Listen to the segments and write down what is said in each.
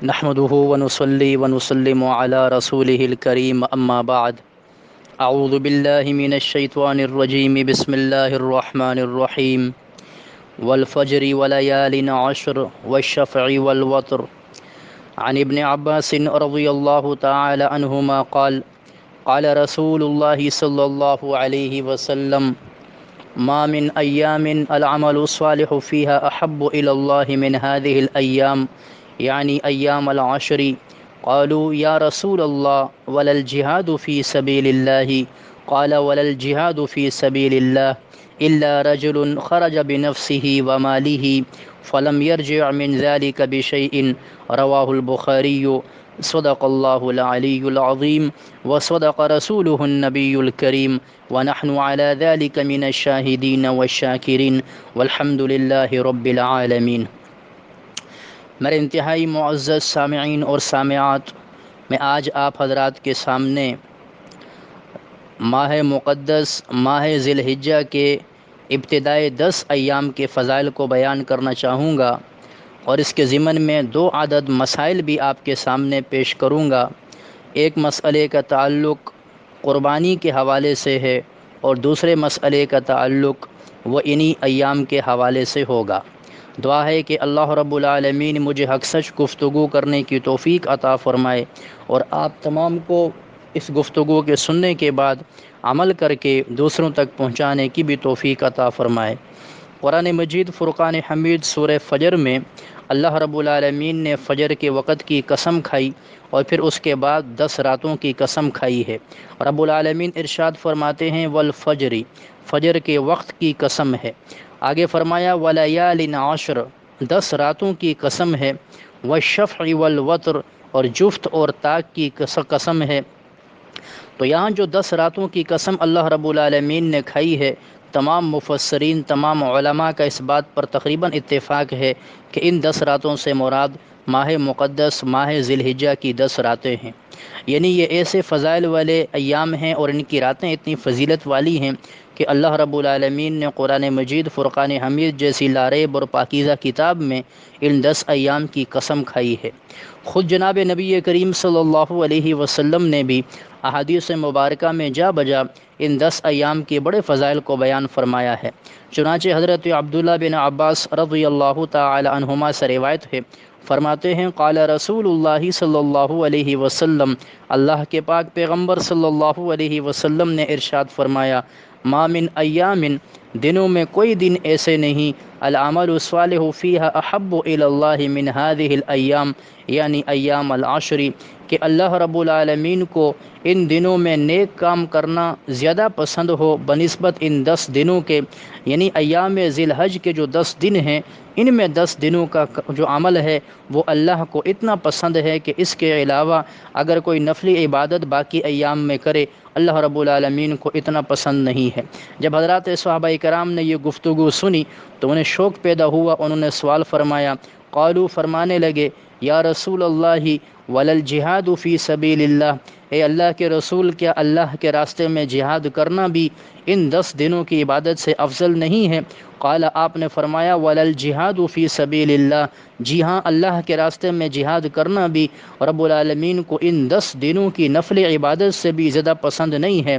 نحمده ونصلي ونسلم على رسوله الكريم أما بعد. أعوذ بالله من الشيطان الرجيم. بسم الله الرحمن الرحيم. والفجر وليال عشر والشفع والوتر. عن ابن عباس رضي الله تعالى عنهما قال قال رسول الله صلى الله عليه وسلم: ما من أيام العمل الصالح فيها أحب إلى الله من هذه الأيام، يعني أيام العشر. قالوا يا رسول الله ولا الجهاد في سبيل الله؟ قال ولا الجهاد في سبيل الله إلا رجل خرج بنفسه وماله فلم يرجع من ذلك بشيء. رواه البخاري. صدق الله العلي العظيم وصدق رسوله النبي الكريم ونحن على ذلك من الشاهدين والشاكرين والحمد لله رب العالمین۔ میرے انتہائی معزز سامعین اور سامعات، میں آج آپ حضرات کے سامنے ماہ مقدس ماہ ذی الحجہ کے ابتدائی 10 ایام کے فضائل کو بیان کرنا چاہوں گا، اور اس کے ضمن میں 2 عدد مسائل بھی آپ کے سامنے پیش کروں گا۔ ایک مسئلے کا تعلق قربانی کے حوالے سے ہے اور دوسرے مسئلے کا تعلق وہ انہی ایام کے حوالے سے ہوگا۔ دعا ہے کہ اللہ رب العالمین مجھے حق سچ گفتگو کرنے کی توفیق عطا فرمائے، اور آپ تمام کو اس گفتگو کے سننے کے بعد عمل کر کے دوسروں تک پہنچانے کی بھی توفیق عطا فرمائے۔ قرآن مجید فرقان حمید سورہ فجر میں اللہ رب العالمین نے فجر کے وقت کی قسم کھائی، اور پھر اس کے بعد 10 راتوں کی قسم کھائی ہے۔ رب العالمین ارشاد فرماتے ہیں والفجر، فجر کے وقت کی قسم ہے۔ آگے فرمایا ولیال عشر، 10 راتوں کی قسم ہے۔ والشفع والوتر، اور جفت اور طاق کی قسم ہے۔ تو یہاں جو 10 راتوں کی قسم اللہ رب العالمین نے کھائی ہے، تمام مفسرین تمام علماء کا اس بات پر تقریباً اتفاق ہے کہ ان 10 راتوں سے مراد ماہ مقدس ماہ ذی الحجہ کی 10 راتیں ہیں۔ یعنی یہ ایسے فضائل والے ایام ہیں اور ان کی راتیں اتنی فضیلت والی ہیں کہ اللہ رب العالمین نے قرآن مجید فرقان حمید جیسی لاریب اور پاکیزہ کتاب میں ان 10 ایام کی قسم کھائی ہے۔ خود جناب نبی کریم صلی اللہ علیہ وسلم نے بھی احادیث مبارکہ میں جا بجا ان 10 ایام کے بڑے فضائل کو بیان فرمایا ہے۔ چنانچہ حضرت عبداللہ بن عباس رضی اللہ تعالی عنہما سے روایت ہے، فرماتے ہیں قال رسول اللہ صلی اللہ علیہ وسلم، اللہ کے پاک پیغمبر صلی اللہ علیہ وسلم نے ارشاد فرمایا ما من ایام، دنوں میں کوئی دن ایسے نہیں العمل الصالح فیہا احب الی اللہ من هذه الایام، یعنی ایام العشر، کہ اللہ رب العالمین کو ان دنوں میں نیک کام کرنا زیادہ پسند ہو بنسبت ان 10 دنوں کے، یعنی ایام ذی الحج کے جو 10 دن ہیں، ان میں 10 دنوں کا جو عمل ہے وہ اللہ کو اتنا پسند ہے کہ اس کے علاوہ اگر کوئی نفلی عبادت باقی ایام میں کرے اللہ رب العالمین کو اتنا پسند نہیں ہے۔ جب حضرات صحابہ کرام نے یہ گفتگو سنی تو انہیں شوق پیدا ہوا، انہوں نے سوال فرمایا، قالو، فرمانے لگے، یا رسول اللہ وللجہاد فی سبیل اللہ، اے اللہ کے رسول، کیا اللہ کے راستے میں جہاد کرنا بھی ان 10 دنوں کی عبادت سے افضل نہیں ہے؟ قال، آپ نے فرمایا وللجہاد فی سبیل اللہ، جی ہاں، اللہ کے راستے میں جہاد کرنا بھی رب العالمین کو ان 10 دنوں کی نفل عبادت سے بھی زیادہ پسند نہیں ہے۔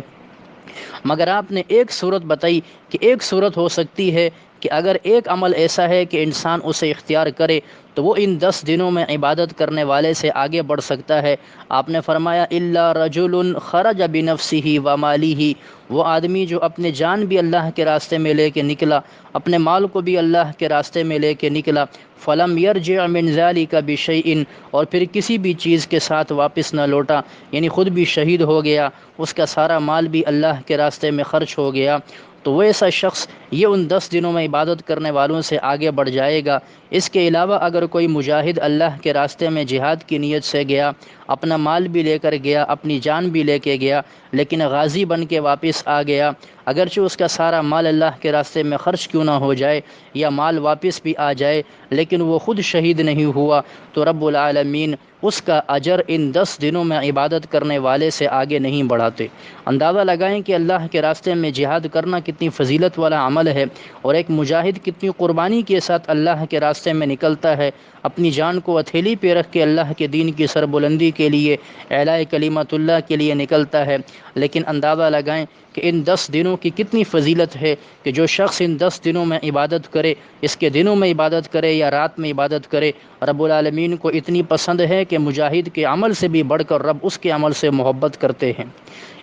مگر آپ نے ایک صورت بتائی کہ ایک صورت ہو سکتی ہے کہ اگر ایک عمل ایسا ہے کہ انسان اسے اختیار کرے تو وہ ان 10 دنوں میں عبادت کرنے والے سے آگے بڑھ سکتا ہے۔ آپ نے فرمایا الا رجل خرج بنفسه وماله، وہ آدمی جو اپنے جان بھی اللہ کے راستے میں لے کے نکلا، اپنے مال کو بھی اللہ کے راستے میں لے کے نکلا، فلم یرجع من ذلك بشیء، اور پھر کسی بھی چیز کے ساتھ واپس نہ لوٹا، یعنی خود بھی شہید ہو گیا، اس کا سارا مال بھی اللہ کے راستے میں خرچ ہو گیا، تو وہ ایسا شخص یہ ان 10 دنوں میں عبادت کرنے والوں سے آگے بڑھ جائے گا۔ اس کے علاوہ اگر کوئی مجاہد اللہ کے راستے میں جہاد کی نیت سے گیا، اپنا مال بھی لے کر گیا، اپنی جان بھی لے کے گیا، لیکن غازی بن کے واپس آ گیا، اگرچہ اس کا سارا مال اللہ کے راستے میں خرچ کیوں نہ ہو جائے یا مال واپس بھی آ جائے، لیکن وہ خود شہید نہیں ہوا، تو رب العالمین اس کا اجر ان 10 دنوں میں عبادت کرنے والے سے آگے نہیں بڑھاتے۔ اندازہ لگائیں کہ اللہ کے راستے میں جہاد کرنا کتنا کتنی فضیلت والا عمل ہے، اور ایک مجاہد کتنی قربانی کے ساتھ اللہ کے راستے میں نکلتا ہے، اپنی جان کو ہتھیلی پہ رکھ کے اللہ کے دین کی سربلندی کے لیے، اعلاء کلمت اللہ کے لیے نکلتا ہے۔ لیکن اندازہ لگائیں کہ ان 10 دنوں کی کتنی فضیلت ہے، کہ جو شخص ان 10 دنوں میں عبادت کرے، اس کے دنوں میں عبادت کرے یا رات میں عبادت کرے، رب العالمین کو اتنی پسند ہے کہ مجاہد کے عمل سے بھی بڑھ کر رب اس کے عمل سے محبت کرتے ہیں۔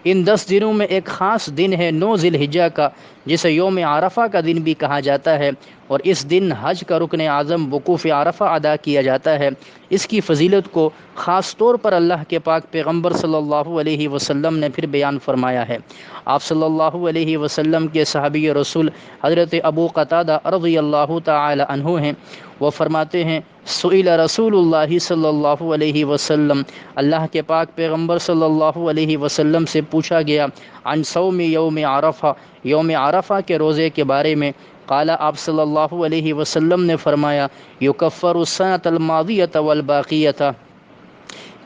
ان 10 دنوں میں ایک خاص دن ہے 9 ذی الحجہ کا، جسے یوم عرفہ کا دن بھی کہا جاتا ہے، اور اس دن حج کا رکن اعظم وقوف عرفہ ادا کیا جاتا ہے۔ اس کی فضیلت کو خاص طور پر اللہ کے پاک پیغمبر صلی اللہ علیہ وسلم نے پھر بیان فرمایا ہے۔ آپ صلی اللہ علیہ وسلم کے صحابی رسول حضرت ابو قتادہ رضی اللہ تعالی عنہ ہیں، وہ فرماتے ہیں سئل رسول اللہ صلی اللہ علیہ وسلم، اللہ کے پاک پیغمبر صلی اللہ علیہ وسلم سے پوچھا گیا عن صوم یوم عرفہ، یوم عرفہ کے روزے کے بارے میں۔ قال، آپ صلی اللہ علیہ وسلم نے فرمایا یکفر السنۃ الماضیۃ والباقیۃ،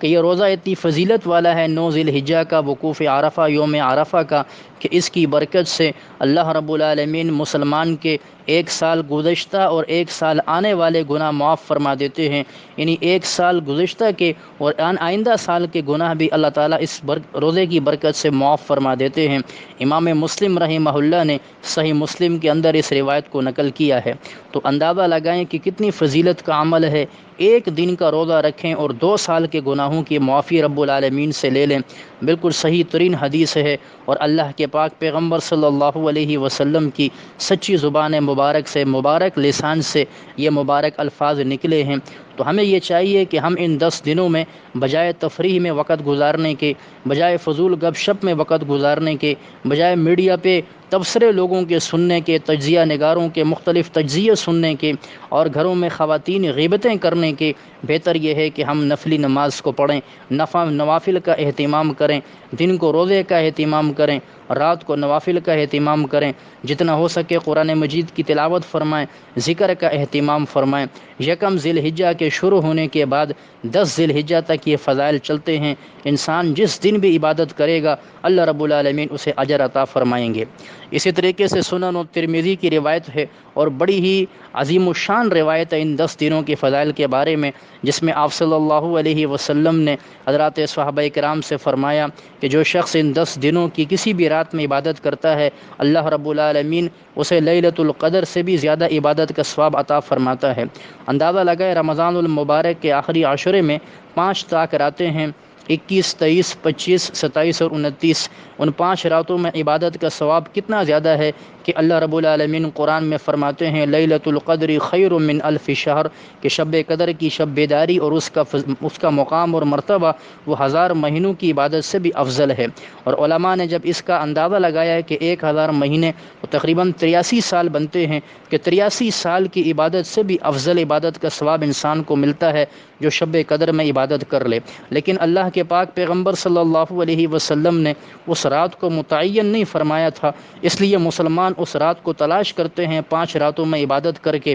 کہ یہ روزہ اتنی فضیلت والا ہے 9 ذی الحجہ کا، وقوف عرفہ یوم عرفہ کا، کہ اس کی برکت سے اللہ رب العالمین مسلمان کے 1 سال گزشتہ اور 1 سال آنے والے گناہ معاف فرما دیتے ہیں۔ یعنی 1 سال گزشتہ کے اور آئندہ سال کے گناہ بھی اللہ تعالیٰ اس روزے کی برکت سے معاف فرما دیتے ہیں۔ امام مسلم رحمہ اللہ نے صحیح مسلم کے اندر اس روایت کو نقل کیا ہے۔ تو اندازہ لگائیں کہ کتنی فضیلت کا عمل ہے، ایک دن کا روزہ رکھیں اور 2 سال کے گناہوں کی معافی رب العالمین سے لے لیں۔ بالکل صحیح ترین حدیث ہے، اور اللہ کے پاک پیغمبر صلی اللہ علیہ وسلم کی سچی زبان مبارک سے، مبارک لسان سے یہ مبارک الفاظ نکلے ہیں۔ تو ہمیں یہ چاہیے کہ ہم ان 10 دنوں میں بجائے تفریح میں وقت گزارنے کے، بجائے فضول گپ شپ میں وقت گزارنے کے، بجائے میڈیا پہ تبصرے لوگوں کے سننے کے، تجزیہ نگاروں کے مختلف تجزیے سننے کے، اور گھروں میں خواتین غیبتیں کرنے کے، بہتر یہ ہے کہ ہم نفلی نماز کو پڑھیں، نوافل کا اہتمام کریں، دن کو روزے کا اہتمام کریں، رات کو نوافل کا اہتمام کریں، جتنا ہو سکے قرآن مجید کی تلاوت فرمائیں، ذکر کا اہتمام فرمائیں۔ یکم ذی الحجہ کے شروع ہونے کے بعد 10 ذی الحجہ تک یہ فضائل چلتے ہیں۔ انسان جس دن بھی عبادت کرے گا اللہ رب العالمین اسے اجر عطا فرمائیں گے۔ اسی طریقے سے سنن ترمذی کی روایت ہے، اور بڑی ہی عظیم الشان روایت ہے ان 10 دنوں کے فضائل کے بارے میں، جس میں آپ صلی اللہ علیہ وسلم نے حضرات صحابہ کرام سے فرمایا کہ جو شخص ان 10 دنوں کی کسی بھی رات میں عبادت کرتا ہے اللہ رب العالمین اسے لیلۃ القدر سے بھی زیادہ عبادت کا ثواب عطا فرماتا ہے۔ اندازہ لگائے رمضان المبارک کے آخری عشرے میں 5 طاق راتیں ہیں، 21، 23، 25، 27 اور 29۔ ان 5 راتوں میں عبادت کا ثواب کتنا زیادہ ہے کہ اللہ رب العالمین قرآن میں فرماتے ہیں لیلۃ القدر خیر من الف شہر، کہ شب قدر کی شب بیداری اور اس کا مقام اور مرتبہ وہ 1000 مہینوں کی عبادت سے بھی افضل ہے۔ اور علماء نے جب اس کا اندازہ لگایا ہے کہ 1000 مہینے تو تقریباً 83 سال بنتے ہیں، کہ 83 سال کی عبادت سے بھی افضل عبادت کا ثواب انسان کو ملتا ہے جو شب قدر میں عبادت کر لے۔ لیکن اللہ کے پاک پیغمبر صلی اللہ علیہ وسلم نے اس رات کو متعین نہیں فرمایا تھا، اس لیے مسلمان اس رات کو تلاش کرتے ہیں 5 راتوں میں عبادت کر کے،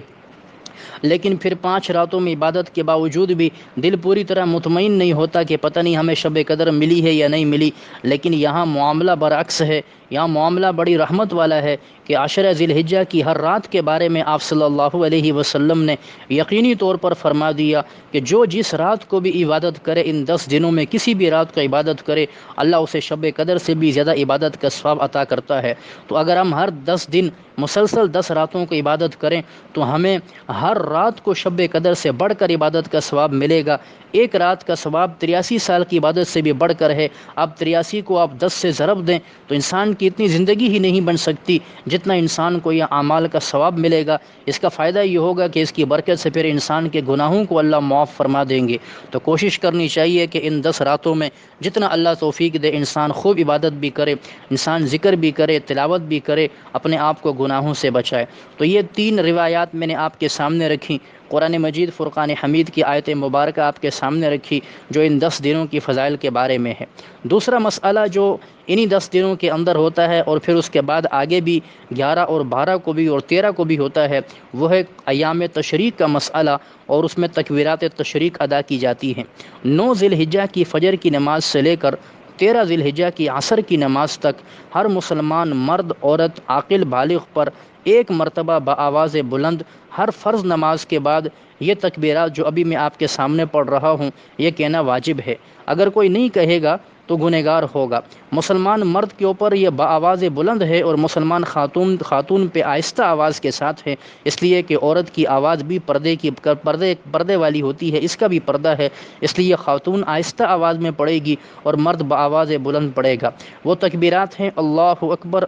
لیکن پھر 5 راتوں میں عبادت کے باوجود بھی دل پوری طرح مطمئن نہیں ہوتا کہ پتہ نہیں ہمیں شب قدر ملی ہے یا نہیں ملی۔ لیکن یہاں معاملہ برعکس ہے، یہاں معاملہ بڑی رحمت والا ہے کہ عشرہ ذی الحجہ کی ہر رات کے بارے میں آپ صلی اللہ علیہ وسلم نے یقینی طور پر فرما دیا کہ جو جس رات کو بھی عبادت کرے، ان 10 دنوں میں کسی بھی رات کو عبادت کرے، اللہ اسے شب قدر سے بھی زیادہ عبادت کا ثواب عطا کرتا ہے۔ تو اگر ہم ہر 10 دن مسلسل 10 راتوں کو عبادت کریں تو ہمیں ہر رات کو شب قدر سے بڑھ کر عبادت کا ثواب ملے گا۔ ایک رات کا ثواب 83 سال کی عبادت سے بھی بڑھ کر ہے۔ اب 83 کو آپ 10 سے ضرب دیں تو انسان کی اتنی زندگی ہی نہیں بن سکتی جتنا انسان کو یہ اعمال کا ثواب ملے گا۔ اس کا فائدہ یہ ہوگا کہ اس کی برکت سے پھر انسان کے گناہوں کو اللہ معاف فرما دیں گے۔ تو کوشش کرنی چاہیے کہ ان 10 راتوں میں جتنا اللہ توفیق دے انسان خوب عبادت بھی کرے، انسان ذکر بھی کرے، تلاوت بھی کرے، اپنے آپ کو گناہوں سے بچائے۔ تو یہ 3 روایات میں نے آپ کے سامنے رکھی، قرآن مجید فرقان حمید کی آیت مبارکہ آپ کے سامنے رکھی جو ان 10 دنوں کی فضائل کے بارے میں ہے۔ دوسرا مسئلہ جو انہی 10 دنوں کے اندر ہوتا ہے اور پھر اس کے بعد آگے بھی 11 اور 12 کو بھی اور 13 کو بھی ہوتا ہے، وہ ہے ایام تشریق کا مسئلہ، اور اس میں تکبیرات تشریق ادا کی جاتی ہیں۔ 9 ذی الحجہ کی فجر کی نماز سے لے کر 13 ذی الحجہ کی عصر کی نماز تک ہر مسلمان مرد عورت عاقل بالغ پر ایک مرتبہ بآواز بلند ہر فرض نماز کے بعد یہ تکبیرات جو ابھی میں آپ کے سامنے پڑھ رہا ہوں یہ کہنا واجب ہے۔ اگر کوئی نہیں کہے گا تو گنہگار ہوگا۔ مسلمان مرد کے اوپر یہ بآواز بلند ہے اور مسلمان خاتون پہ آہستہ آواز کے ساتھ ہے، اس لیے کہ عورت کی آواز بھی پردے والی ہوتی ہے، اس کا بھی پردہ ہے، اس لیے خاتون آہستہ آواز میں پڑھے گی اور مرد بآواز بلند پڑھے گا۔ وہ تکبیرات ہیں اللہ اکبر،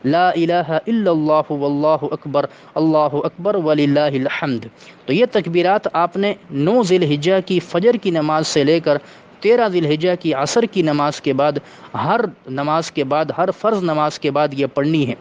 لا الہ الا اللہ واللہ اکبر وللہ الحمد۔ تو یہ تکبیرات آپ نے 9 ذی الحجہ کی فجر کی نماز سے لے کر 13 ذی الحجہ کی عصر کی نماز کے بعد ہر فرض نماز کے بعد یہ پڑھنی ہے،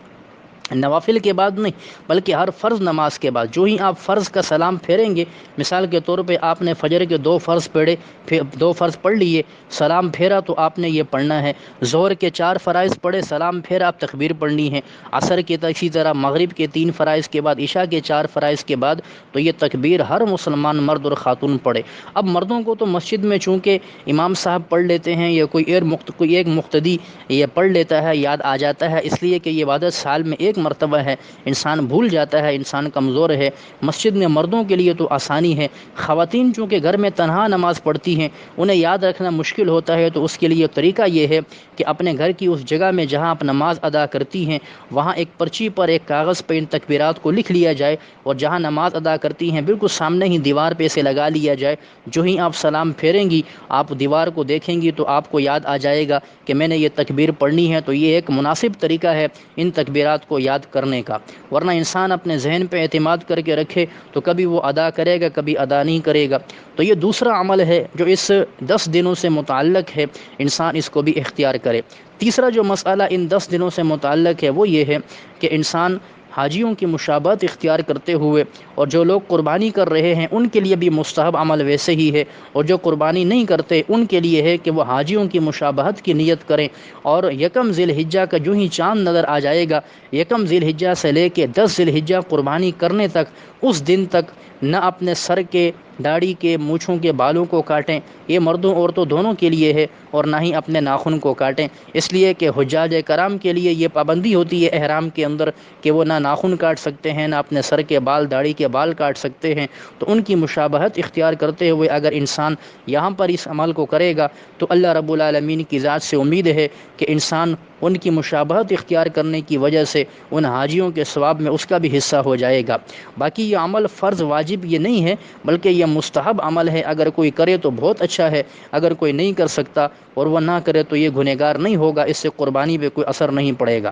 نوافل کے بعد نہیں بلکہ ہر فرض نماز کے بعد۔ جو ہی آپ فرض کا سلام پھیریں گے، مثال کے طور پہ آپ نے فجر کے 2 فرض پڑھ لیے، سلام پھیرا تو آپ نے یہ پڑھنا ہے۔ ظہر کے 4 فرائض پڑھے، سلام پھیرا، آپ تکبیر پڑھنی ہے۔ عصر کے اسی طرح مغرب کے 3 فرائض کے بعد، عشاء کے 4 فرائض کے بعد تو یہ تکبیر ہر مسلمان مرد اور خاتون پڑھے۔ اب مردوں کو تو مسجد میں چونکہ امام صاحب پڑھ لیتے ہیں یا کوئی ایک مقتدی یہ پڑھ لیتا ہے، یاد آ جاتا ہے، اس لیے کہ یہ عبادت سال میں ایک مرتبہ ہے، انسان بھول جاتا ہے، انسان کمزور ہے۔ مسجد میں مردوں کے لیے تو آسانی ہے، خواتین چونکہ گھر میں تنہا نماز پڑھتی ہیں، انہیں یاد رکھنا مشکل ہوتا ہے، تو اس کے لیے طریقہ یہ ہے کہ اپنے گھر کی اس جگہ میں جہاں آپ نماز ادا کرتی ہیں وہاں ایک پرچی پر ایک کاغذ پہ ان تکبیرات کو لکھ لیا جائے اور جہاں نماز ادا کرتی ہیں بالکل سامنے ہی دیوار پہ سے لگا لیا جائے۔ جو ہی آپ سلام پھیریں گی، آپ دیوار کو دیکھیں گی تو آپ کو یاد آ جائے گا کہ میں نے یہ تکبیر پڑھنی ہے۔ تو یہ ایک مناسب طریقہ ہے ان تکبیرات کو یاد کرنے کا، ورنہ انسان اپنے ذہن پہ اعتماد کر کے رکھے تو کبھی وہ ادا کرے گا، کبھی ادا نہیں کرے گا۔ تو یہ دوسرا عمل ہے جو اس 10 دنوں سے متعلق ہے، انسان اس کو بھی اختیار کرے۔ تیسرا جو مسئلہ ان 10 دنوں سے متعلق ہے وہ یہ ہے کہ انسان حاجیوں کی مشابہت اختیار کرتے ہوئے، اور جو لوگ قربانی کر رہے ہیں ان کے لیے بھی مستحب عمل ویسے ہی ہے، اور جو قربانی نہیں کرتے ان کے لیے ہے کہ وہ حاجیوں کی مشابہت کی نیت کریں، اور یکم ذی الحجہ کا جو ہی چاند نظر آ جائے گا، یکم ذی الحجہ سے لے کے 10 ذی الحجہ قربانی کرنے تک، اس دن تک نہ اپنے سر کے، داڑھی کے، مونچھوں کے بالوں کو کاٹیں، یہ مردوں عورتوں دونوں کے لیے ہے، اور نہ ہی اپنے ناخن کو کاٹیں، اس لیے کہ حجاج کرام کے لیے یہ پابندی ہوتی ہے احرام کے اندر کہ وہ نہ ناخن کاٹ سکتے ہیں، نہ اپنے سر کے بال، داڑھی کے بال کاٹ سکتے ہیں۔ تو ان کی مشابہت اختیار کرتے ہوئے اگر انسان یہاں پر اس عمل کو کرے گا تو اللہ رب العالمین کی ذات سے امید ہے کہ انسان ان کی مشابہت اختیار کرنے کی وجہ سے ان حاجیوں کے ثواب میں اس کا بھی حصہ ہو جائے گا۔ باقی یہ عمل فرض واجب یہ نہیں ہے بلکہ یہ مستحب عمل ہے، اگر کوئی کرے تو بہت اچھا ہے، اگر کوئی نہیں کر سکتا اور وہ نہ کرے تو یہ گنہگار نہیں ہوگا، اس سے قربانی پہ کوئی اثر نہیں پڑے گا۔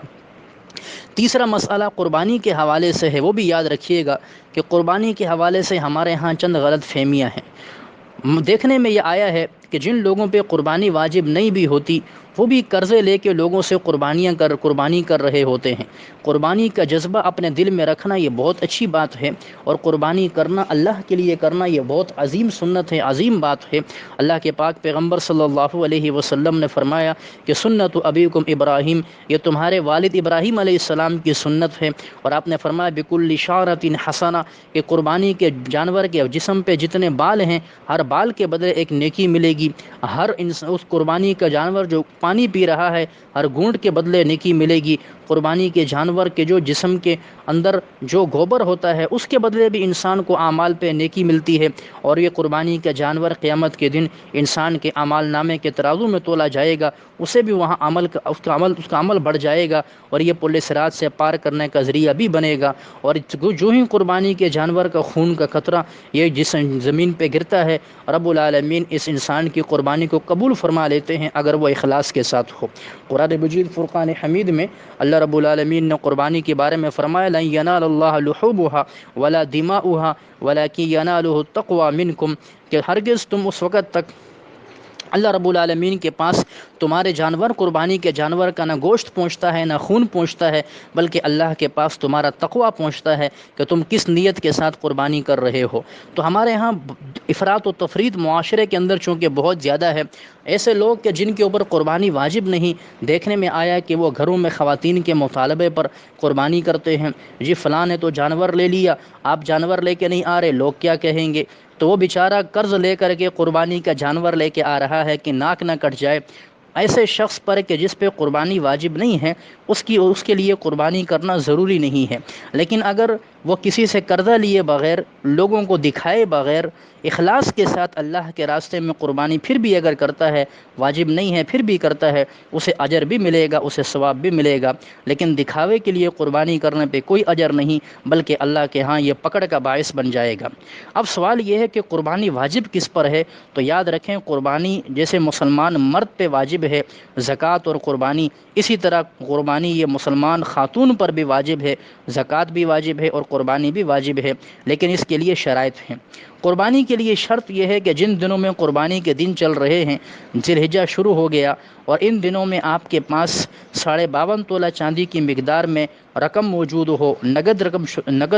تیسرا مسئلہ قربانی کے حوالے سے ہے، وہ بھی یاد رکھیے گا کہ قربانی کے حوالے سے ہمارے ہاں چند غلط فہمیاں ہیں۔ دیکھنے میں یہ آیا ہے کہ جن لوگوں پہ قربانی واجب نہیں بھی ہوتی وہ بھی قرضے لے کے لوگوں سے قربانی کر رہے ہوتے ہیں۔ قربانی کا جذبہ اپنے دل میں رکھنا یہ بہت اچھی بات ہے، اور قربانی کرنا اللہ کے لیے کرنا یہ بہت عظیم سنت ہے، عظیم بات ہے۔ اللہ کے پاک پیغمبر صلی اللہ علیہ وسلم نے فرمایا کہ سنت ابیکم ابراہیم، یہ تمہارے والد ابراہیم علیہ السلام کی سنت ہے، اور آپ نے فرمایا بکل شعرۃ حسنہ، کہ قربانی کے جانور کے جسم پہ جتنے بال ہیں ہر بال کے بدلے ایک نیکی ملے گی، اس قربانی کا جانور جو پانی پی رہا ہے ہر گھونٹ کے بدلے نیکی ملے گی، قربانی کے جانور کے جو جسم کے اندر جو گوبر ہوتا ہے اس کے بدلے بھی انسان کو اعمال پہ نیکی ملتی ہے، اور یہ قربانی کا جانور قیامت کے دن انسان کے اعمال نامے کے ترازو میں تولا جائے گا، اسے بھی وہاں اس کا عمل بڑھ جائے گا، اور یہ پل صراط سے پار کرنے کا ذریعہ بھی بنے گا۔ اور جو ہی قربانی کے جانور کا خون کا قطرہ یہ جس زمین پہ گرتا ہے، رب العالمین اس انسان کی قربانی کو قبول فرما لیتے ہیں اگر وہ اخلاص کے ساتھ ہو۔ قرآن مجید فرقان حمید میں اللہ رب العالمین نے قربانی کے بارے میں فرمایا لن ینال اللہ لحومها ولا دماؤها ولکن ینالہ التقوی منکم، کہ ہرگز تم اس وقت تک اللہ رب العالمین کے پاس تمہارے جانور، قربانی کے جانور کا نہ گوشت پہنچتا ہے نہ خون پہنچتا ہے، بلکہ اللہ کے پاس تمہارا تقوی پہنچتا ہے کہ تم کس نیت کے ساتھ قربانی کر رہے ہو۔ تو ہمارے ہاں افراط و تفریط معاشرے کے اندر چونکہ بہت زیادہ ہے، ایسے لوگ کہ جن کے اوپر قربانی واجب نہیں، دیکھنے میں آیا کہ وہ گھروں میں خواتین کے مطالبے پر قربانی کرتے ہیں، جی فلاں نے تو جانور لے لیا، آپ جانور لے کے نہیں آ رہے، لوگ کیا کہیں گے؟ تو وہ بیچارہ قرض لے کر کے قربانی کا جانور لے کے آ رہا ہے کہ ناک نہ کٹ جائے، ایسے شخص پر کہ جس پہ قربانی واجب نہیں ہے اس کے لیے قربانی کرنا ضروری نہیں ہے۔ لیکن اگر وہ کسی سے قرضہ لیے بغیر، لوگوں کو دکھائے بغیر، اخلاص کے ساتھ اللہ کے راستے میں قربانی پھر بھی اگر کرتا ہے، واجب نہیں ہے پھر بھی کرتا ہے، اسے اجر بھی ملے گا، اسے ثواب بھی ملے گا۔ لیکن دکھاوے کے لیے قربانی کرنے پہ کوئی اجر نہیں، بلکہ اللہ کے ہاں یہ پکڑ کا باعث بن جائے گا۔ اب سوال یہ ہے کہ قربانی واجب کس پر ہے؟ تو یاد رکھیں، قربانی جیسے مسلمان مرد پہ واجب ہے زکوٰۃ اور قربانی، اسی طرح قربانی یہ مسلمان خاتون پر بھی واجب ہے، زکوٰۃ بھی واجب ہے اور قربانی بھی واجب ہے، لیکن اس کے لیے شرائط ہیں۔ قربانی کے لیے شرط یہ ہے کہ جن دنوں میں قربانی کے دن چل رہے ہیں، ذی الحجہ شروع ہو گیا، اور ان دنوں میں آپ کے پاس 52.5 تولہ چاندی کی مقدار میں رقم موجود ہو، نقد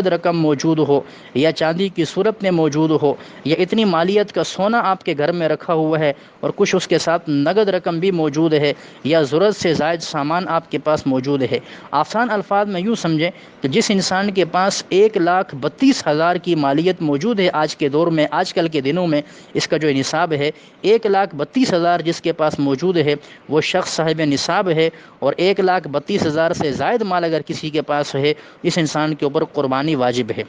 رقم موجود ہو، یا چاندی کی صورت میں موجود ہو، یا اتنی مالیت کا سونا آپ کے گھر میں رکھا ہوا ہے اور کچھ اس کے ساتھ نقد رقم بھی موجود ہے، یا ضرورت سے زائد سامان آپ کے پاس موجود ہے۔ آسان الفاظ میں یوں سمجھیں کہ جس انسان کے پاس 1,32,000 کی مالیت موجود ہے آج کے دور میں، آج کل کے دنوں میں اس کا جو نصاب ہے 1,32,000 جس کے پاس موجود ہے، وہ شخص صاحب نصاب ہے۔ اور 1,32,000 سے زائد مال اگر کسی کے پاس ہے، اس انسان کے اوپر قربانی واجب ہے۔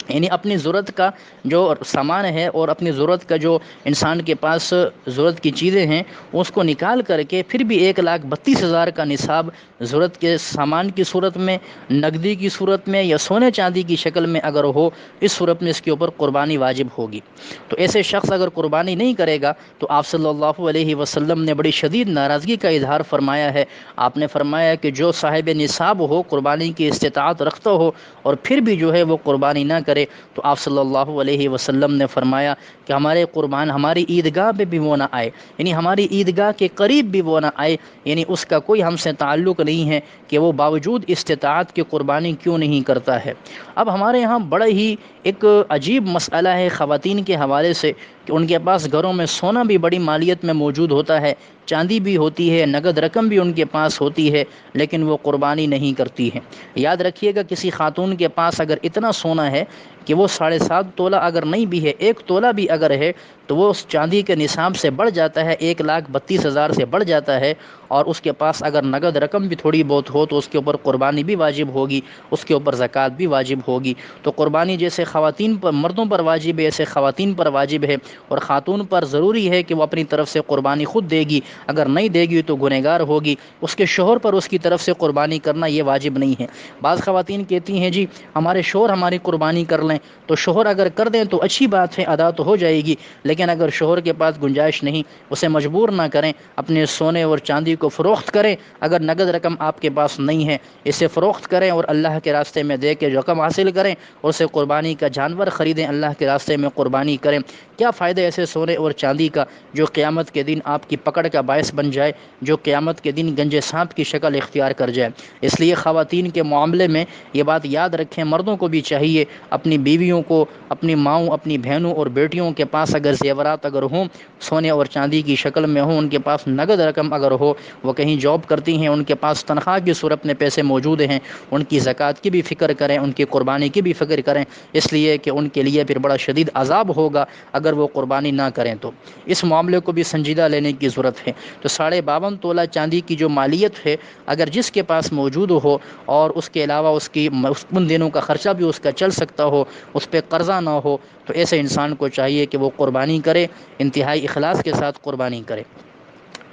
یعنی اپنی ضرورت کا جو سامان ہے اور اپنی ضرورت کا جو انسان کے پاس ضرورت کی چیزیں ہیں، اس کو نکال کر کے پھر بھی 1,32,000 کا نصاب ضرورت کے سامان کی صورت میں، نقدی کی صورت میں، یا سونے چاندی کی شکل میں اگر ہو، اس صورت میں اس کے اوپر قربانی واجب ہوگی۔ تو ایسے شخص اگر قربانی نہیں کرے گا تو آپ صلی اللہ علیہ وسلم نے بڑی شدید ناراضگی کا اظہار فرمایا ہے۔ آپ نے فرمایا کہ جو صاحب نصاب ہو، قربانی کی استطاعت رکھتا ہو، اور پھر بھی جو ہے وہ قربانی نہ کرے، تو آپ صلی اللہ علیہ وسلم نے فرمایا کہ ہماری عیدگاہ پہ بھی وہ نہ آئے، یعنی ہماری عیدگاہ کے قریب بھی وہ نہ آئے، یعنی اس کا کوئی ہم سے تعلق نہیں ہے کہ وہ باوجود استطاعت کی قربانی کیوں نہیں کرتا ہے۔ اب ہمارے یہاں بڑا ہی ایک عجیب مسئلہ ہے خواتین کے حوالے سے کہ ان کے پاس گھروں میں سونا بھی بڑی مالیت میں موجود ہوتا ہے، چاندی بھی ہوتی ہے، نقد رقم بھی ان کے پاس ہوتی ہے، لیکن وہ قربانی نہیں کرتی ہے۔ یاد رکھیے گا، کسی خاتون کے پاس اگر اتنا سونا ہے کہ وہ 7.5 تولہ اگر نہیں بھی ہے، 1 تولہ بھی اگر ہے، تو وہ اس چاندی کے نصاب سے بڑھ جاتا ہے، 1,32,000 سے بڑھ جاتا ہے، اور اس کے پاس اگر نقد رقم بھی تھوڑی بہت ہو تو اس کے اوپر قربانی بھی واجب ہوگی، اس کے اوپر زکوٰۃ بھی واجب ہوگی۔ تو قربانی جیسے خواتین پر، مردوں پر واجب ہے، ایسے خواتین پر واجب ہے، اور خاتون پر ضروری ہے کہ وہ اپنی طرف سے قربانی خود دے گی، اگر نہیں دے گی تو گنہگار ہوگی۔ اس کے شوہر پر اس کی طرف سے قربانی کرنا یہ واجب نہیں ہے۔ بعض خواتین کہتی ہیں جی ہمارے شوہر ہماری قربانی کر لیں، تو شوہر اگر کر دیں تو اچھی بات ہے، ادا تو ہو جائے گی، لیکن اگر شوہر کے پاس گنجائش نہیں، اسے مجبور نہ کریں، اپنے سونے اور چاندی کو فروخت کریں۔ اگر نقد رقم آپ کے پاس نہیں ہے، اسے فروخت کریں اور اللہ کے راستے میں دے کے رقم حاصل کریں، اور اسے قربانی کا جانور خریدیں، اللہ کے راستے میں قربانی کریں۔ کیا فائدہ ایسے سونے اور چاندی کا جو قیامت کے دن آپ کی پکڑ کا باعث بن جائے، جو قیامت کے دن گنجے سانپ کی شکل اختیار کر جائے۔ اس لیے خواتین کے معاملے میں یہ بات یاد رکھیں، مردوں کو بھی چاہیے اپنی بیویوں کو، اپنی ماؤں، اپنی بہنوں اور بیٹیوں کے پاس اگر زیورات اگر ہوں، سونے اور چاندی کی شکل میں ہوں، ان کے پاس نقد رقم اگر ہو، وہ کہیں جاب کرتی ہیں، ان کے پاس تنخواہ کی صورت میں پیسے موجود ہیں، ان کی زکوٰۃ کی بھی فکر کریں، ان کی قربانی کی بھی فکر کریں، اس لیے کہ ان کے لیے پھر بڑا شدید عذاب ہوگا اگر وہ قربانی نہ کریں۔ تو اس معاملے کو بھی سنجیدہ لینے کی ضرورت ہے۔ تو 52.5 تولہ چاندی کی جو مالیت ہے، اگر جس کے پاس موجود ہو، اور اس کے علاوہ ان دنوں کا خرچہ بھی اس کا چل سکتا ہو، اس پہ قرضہ نہ ہو، تو ایسے انسان کو چاہیے کہ وہ قربانی کرے، انتہائی اخلاص کے ساتھ قربانی کرے۔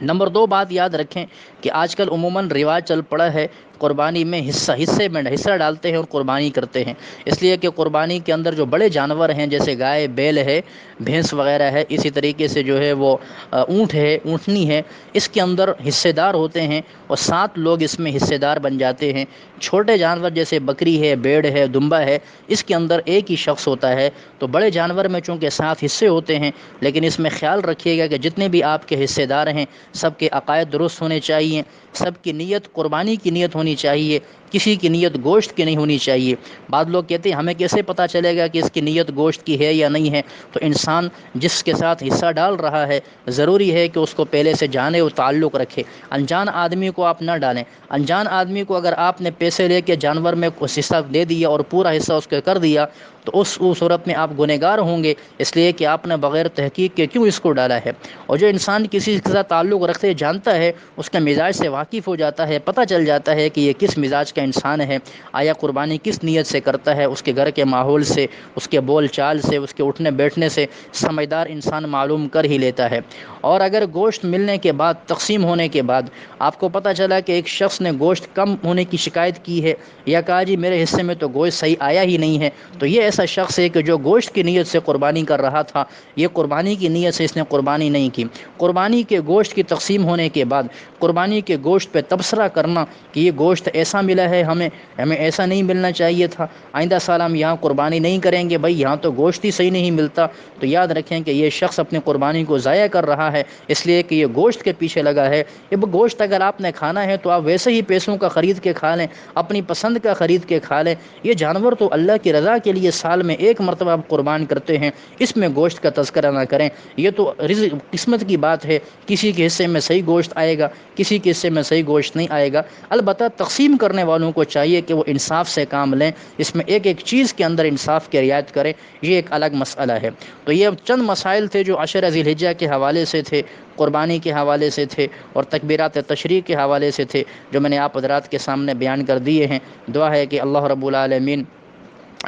نمبر 2 بات یاد رکھیں کہ آج کل عموماً رواج چل پڑا ہے قربانی میں حصہ ڈالتے ہیں اور قربانی کرتے ہیں، اس لیے کہ قربانی کے اندر جو بڑے جانور ہیں جیسے گائے، بیل ہے، بھینس وغیرہ ہے، اسی طریقے سے جو ہے وہ اونٹ ہے، اونٹنی ہے، اس کے اندر حصے دار ہوتے ہیں اور 7 لوگ اس میں حصے دار بن جاتے ہیں۔ چھوٹے جانور جیسے بکری ہے، بھیڑ ہے، دمبا ہے، اس کے اندر ایک ہی شخص ہوتا ہے۔ تو بڑے جانور میں چونکہ 7 حصے ہوتے ہیں، لیکن اس میں خیال رکھیے گا کہ جتنے بھی آپ کے حصے دار ہیں سب کے عقائد درست ہونے چاہیے، سب کی نیت قربانی کی نیت ہونی چاہیے، کسی کی نیت گوشت کی نہیں ہونی چاہیے۔ بعض لوگ کہتے ہیں ہمیں کیسے پتہ چلے گا کہ اس کی نیت گوشت کی ہے یا نہیں ہے؟ تو انسان جس کے ساتھ حصہ ڈال رہا ہے ضروری ہے کہ اس کو پہلے سے جانے اور تعلق رکھے۔ انجان آدمی کو آپ نہ ڈالیں۔ انجان آدمی کو اگر آپ نے پیسے لے کے جانور میں کچھ حصہ دے دیا اور پورا حصہ اس کو کر دیا، تو اس صورت میں آپ گنہگار ہوں گے، اس لیے کہ آپ نے بغیر تحقیق کے کیوں اس کو ڈالا ہے۔ اور جو انسان کسی کے ساتھ تعلق رکھتے جانتا ہے، اس کے مزاج سے واقف ہو جاتا ہے، پتہ چل جاتا ہے کہ یہ کس مزاج کا انسان ہے، آیا قربانی کس نیت سے کرتا ہے، اس کے گھر کے ماحول سے، اس کے بول چال سے، اس کے اٹھنے بیٹھنے سے سمجھدار انسان معلوم کر ہی لیتا ہے۔ اور اگر گوشت ملنے کے بعد، تقسیم ہونے کے بعد آپ کو پتہ چلا کہ ایک شخص نے گوشت کم ہونے کی شکایت کی ہے، یا کہا جی میرے حصے میں تو گوشت صحیح آیا ہی نہیں ہے، تو یہ ایسا شخص ہے کہ جو گوشت کی نیت سے قربانی کر رہا تھا، یہ قربانی کی نیت سے اس نے قربانی نہیں کی۔ قربانی کے گوشت کی تقسیم ہونے کے بعد قربانی کے گوشت پہ تبصرہ کرنا کہ یہ گوشت ایسا ملا ہے، ہمیں ایسا نہیں ملنا چاہیے تھا، آئندہ سال ہم یہاں قربانی نہیں کریں گے، بھائی یہاں تو گوشت ہی صحیح نہیں ملتا، تو یاد رکھیں کہ یہ شخص اپنی قربانی کو ضائع کر رہا ہے، اس لیے کہ یہ گوشت کے پیچھے لگا ہے۔ یہ گوشت اگر آپ نے کھانا ہے تو آپ ویسے ہی پیسوں کا خرید کے کھا لیں، اپنی پسند کا خرید کے کھا لیں۔ یہ جانور تو اللہ کی رضا کے لیے سال میں ایک مرتبہ آپ قربان کرتے ہیں، اس میں گوشت کا تذکرہ نہ کریں۔ یہ تو رزق قسمت کی بات ہے، کسی کے حصے میں صحیح گوشت آئے گا، کسی کے حصے میں صحیح گوشت نہیں آئے گا۔ البتہ تقسیم کرنے والوں کو چاہیے کہ وہ انصاف سے کام لیں، اس میں ایک ایک چیز کے اندر انصاف کی رعایت کریں، یہ ایک الگ مسئلہ ہے۔ تو یہ چند مسائل تھے جو عشر ذی الحجہ کے حوالے سے تھے، قربانی کے حوالے سے تھے، اور تکبیرات تشریق کے حوالے سے تھے، جو میں نے آپ حضرات کے سامنے بیان کر دیے ہیں۔ دعا ہے کہ اللہ رب العالمین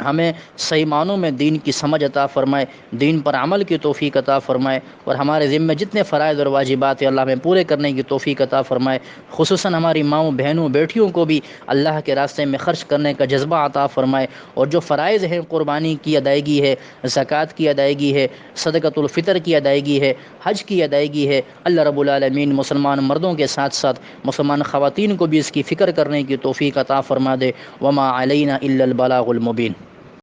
ہمیں صحیح معنوں میں دین کی سمجھ عطا فرمائے، دین پر عمل کی توفیق عطا فرمائے، اور ہمارے ذمہ جتنے فرائض اور واجبات ہیں اللہ ہمیں پورے کرنے کی توفیق عطا فرمائے۔ خصوصاً ہماری ماؤں بہنوں بیٹیوں کو بھی اللہ کے راستے میں خرچ کرنے کا جذبہ عطا فرمائے، اور جو فرائض ہیں، قربانی کی ادائیگی ہے، زکوٰۃ کی ادائیگی ہے، صدقۃ الفطر کی ادائیگی ہے، حج کی ادائیگی ہے، اللہ رب العالمین مسلمان مردوں کے ساتھ ساتھ مسلمان خواتین کو بھی اس کی فکر کرنے کی توفیق عطا فرما دے۔ وما علینا الا البلاغ المبین۔